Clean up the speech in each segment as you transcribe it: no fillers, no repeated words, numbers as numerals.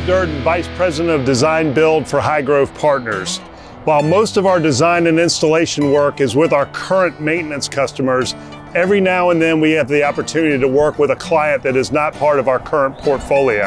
Durden, Vice President of Design Build for Highgrove Partners. While most of our design and installation work is with our current maintenance customers, every now and then we have the opportunity to work with a client that is not part of our current portfolio.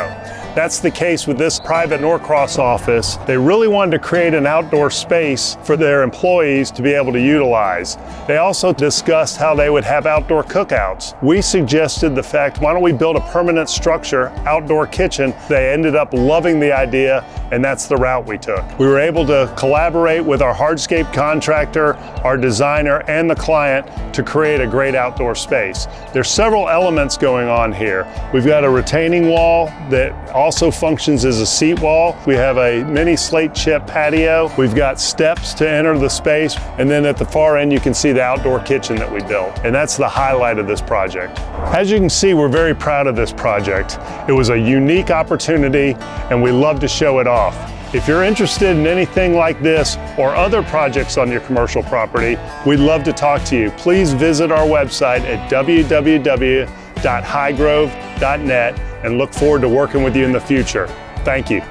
That's the case with this private Norcross office. They really wanted to create an outdoor space for their employees to be able to utilize. They also discussed how they would have outdoor cookouts. We suggested the fact, why don't we build a permanent structure, outdoor kitchen? They ended up loving the idea, and that's the route we took. We were able to collaborate with our hardscape contractor, our designer, and the client to create a great outdoor space. There's several elements going on here. We've got a retaining wall that also functions as a seat wall. We have a mini slate chip patio. We've got steps to enter the space. And then at the far end, you can see the outdoor kitchen that we built. And that's the highlight of this project. As you can see, we're very proud of this project. It was a unique opportunity, and we love to show it off. If you're interested in anything like this or other projects on your commercial property, we'd love to talk to you. Please visit our website at www.highgrove.net and look forward to working with you in the future. Thank you.